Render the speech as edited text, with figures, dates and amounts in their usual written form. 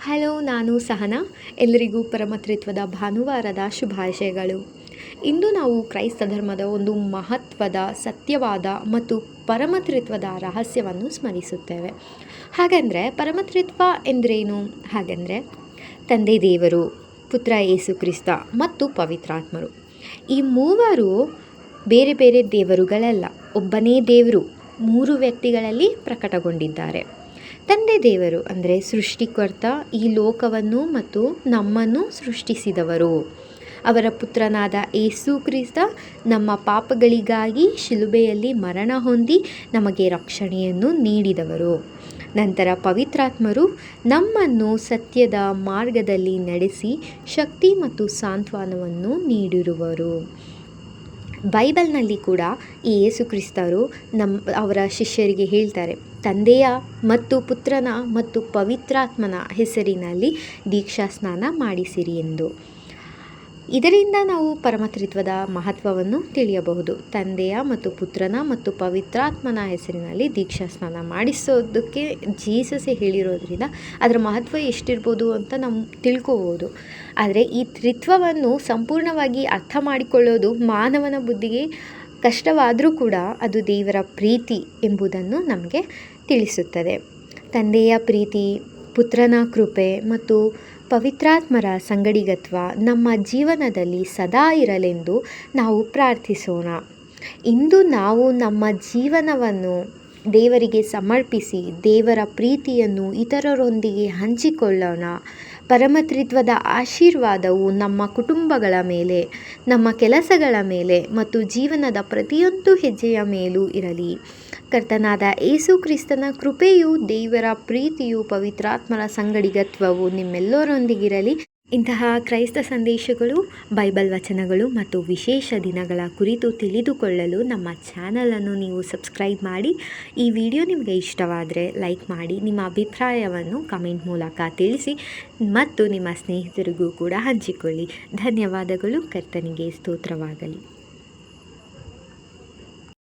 Hello, ನಾನು ಸಹನಾ. ಎಲ್ಲರಿಗೂ ಪರಮತ್ರಿತ್ವದ ಭಾನುವಾರದ ಶುಭಾಶಯಗಳು. ಇಂದು ನಾವು ಕ್ರೈಸ್ತ ಧರ್ಮದ ಒಂದು ಮಹತ್ವದ, ಸತ್ಯವಾದ ಮತ್ತು ಪರಮತ್ರಿತ್ವದ ರಹಸ್ಯವನ್ನು ಸ್ಮರಿಸುತ್ತೇವೆ. ಹಾಗೆಂದರೆ ಪರಮತ್ರಿತ್ವ ಎಂದರೇನು? ಹಾಗೆಂದರೆ ತಂದೆ ದೇವರು, ಪುತ್ರ ಯೇಸು ಕ್ರಿಸ್ತ ಮತ್ತು ಪವಿತ್ರಾತ್ಮರು. ಈ ಮೂವರು ಬೇರೆ ಬೇರೆ ದೇವರುಗಳಲ್ಲ, ಒಬ್ಬನೇ ದೇವರು 3 ವ್ಯಕ್ತಿಗಳಲ್ಲಿ ಪ್ರಕಟಗೊಂಡಿದ್ದಾರೆ. ತಂದೆ ದೇವರು ಅಂದರೆ ಸೃಷ್ಟಿಕರ್ತ, ಈ ಲೋಕವನ್ನು ಮತ್ತು ನಮ್ಮನ್ನು ಸೃಷ್ಟಿಸಿದವರು. ಅವರ ಪುತ್ರನಾದ ಯೇಸು ಕ್ರಿಸ್ತ ನಮ್ಮ ಪಾಪಗಳಿಗಾಗಿ ಶಿಲುಬೆಯಲ್ಲಿ ಮರಣ ಹೊಂದಿ ನಮಗೆ ರಕ್ಷಣೆಯನ್ನು ನೀಡಿದವರು. ನಂತರ ಪವಿತ್ರಾತ್ಮರು ನಮ್ಮನ್ನು ಸತ್ಯದ ಮಾರ್ಗದಲ್ಲಿ ನಡೆಸಿ ಶಕ್ತಿ ಮತ್ತು ಸಾಂತ್ವನವನ್ನು ನೀಡಿರುವರು. ಬೈಬಲ್ನಲ್ಲಿ ಕೂಡ ಈ ಯೇಸು ಕ್ರಿಸ್ತರು ಅವರ ಶಿಷ್ಯರಿಗೆ ಹೇಳ್ತಾರೆ, ತಂದೆಯ ಮತ್ತು ಪುತ್ರನ ಮತ್ತು ಪವಿತ್ರಾತ್ಮನ ಹೆಸರಿನಲ್ಲಿ ದೀಕ್ಷಾ ಸ್ನಾನ ಮಾಡಿಸಿರಿ ಎಂದು. ಇದರಿಂದ ನಾವು ಪರಮತ್ರಿತ್ವದ ಮಹತ್ವವನ್ನು ತಿಳಿಯಬಹುದು. ತಂದೆಯ ಮತ್ತು ಪುತ್ರನ ಮತ್ತು ಪವಿತ್ರಾತ್ಮನ ಹೆಸರಿನಲ್ಲಿ ದೀಕ್ಷಾ ಸ್ನಾನ ಮಾಡಿಸೋದಕ್ಕೆ ಜೀಸಸ್ಸೇ ಹೇಳಿರೋದ್ರಿಂದ ಅದರ ಮಹತ್ವ ಎಷ್ಟಿರ್ಬೋದು ಅಂತ ನಾವು ತಿಳ್ಕೋಬೋದು. ಆದರೆ ಈ ತ್ರಿತ್ವವನ್ನು ಸಂಪೂರ್ಣವಾಗಿ ಅರ್ಥ ಮಾಡಿಕೊಳ್ಳೋದು ಮಾನವನ ಬುದ್ಧಿಗೆ ಕಷ್ಟವಾದರೂ ಕೂಡ ಅದು ದೇವರ ಪ್ರೀತಿ ಎಂಬುದನ್ನು ನಮಗೆ ತಿಳಿಸುತ್ತದೆ. ತಂದೆಯ ಪ್ರೀತಿ, ಪುತ್ರನ ಕೃಪೆ ಮತ್ತು ಪವಿತ್ರಾತ್ಮರ ಸಂಗಡಿಗತ್ವ ನಮ್ಮ ಜೀವನದಲ್ಲಿ ಸದಾ ಇರಲೆಂದು ನಾವು ಪ್ರಾರ್ಥಿಸೋಣ. ಇಂದು ನಾವು ನಮ್ಮ ಜೀವನವನ್ನು ದೇವರಿಗೆ ಸಮರ್ಪಿಸಿ ದೇವರ ಪ್ರೀತಿಯನ್ನು ಇತರರೊಂದಿಗೆ ಹಂಚಿಕೊಳ್ಳೋಣ. ಪರಮತ್ರಿತ್ವದ ಆಶೀರ್ವಾದವು ನಮ್ಮ ಕುಟುಂಬಗಳ ಮೇಲೆ, ನಮ್ಮ ಕೆಲಸಗಳ ಮೇಲೆ ಮತ್ತು ಜೀವನದ ಪ್ರತಿಯೊಂದು ಹೆಜ್ಜೆಯ ಮೇಲೂ ಇರಲಿ. ಕರ್ತನಾದ ಯೇಸು ಕ್ರಿಸ್ತನ ಕೃಪೆಯು, ದೇವರ ಪ್ರೀತಿಯು, ಪವಿತ್ರಾತ್ಮರ ಸಂಗಡಿಗತ್ವವು ನಿಮ್ಮೆಲ್ಲರೊಂದಿಗಿರಲಿ. ಇಂತಹ ಕ್ರೈಸ್ತ ಸಂದೇಶಗಳು, ಬೈಬಲ್ ವಚನಗಳು ಮತ್ತು ವಿಶೇಷ ದಿನಗಳ ಕುರಿತು ತಿಳಿದುಕೊಳ್ಳಲು ನಮ್ಮ ಚಾನಲನ್ನು ನೀವು ಸಬ್ಸ್ಕ್ರೈಬ್ ಮಾಡಿ. ಈ ವಿಡಿಯೋ ನಿಮಗೆ ಇಷ್ಟವಾದರೆ ಲೈಕ್ ಮಾಡಿ, ನಿಮ್ಮ ಅಭಿಪ್ರಾಯವನ್ನು ಕಮೆಂಟ್ ಮೂಲಕ ತಿಳಿಸಿ ಮತ್ತು ನಿಮ್ಮ ಸ್ನೇಹಿತರಿಗೂ ಕೂಡ ಹಂಚಿಕೊಳ್ಳಿ. ಧನ್ಯವಾದಗಳು. ಕರ್ತನಿಗೆ ಸ್ತೋತ್ರವಾಗಲಿ.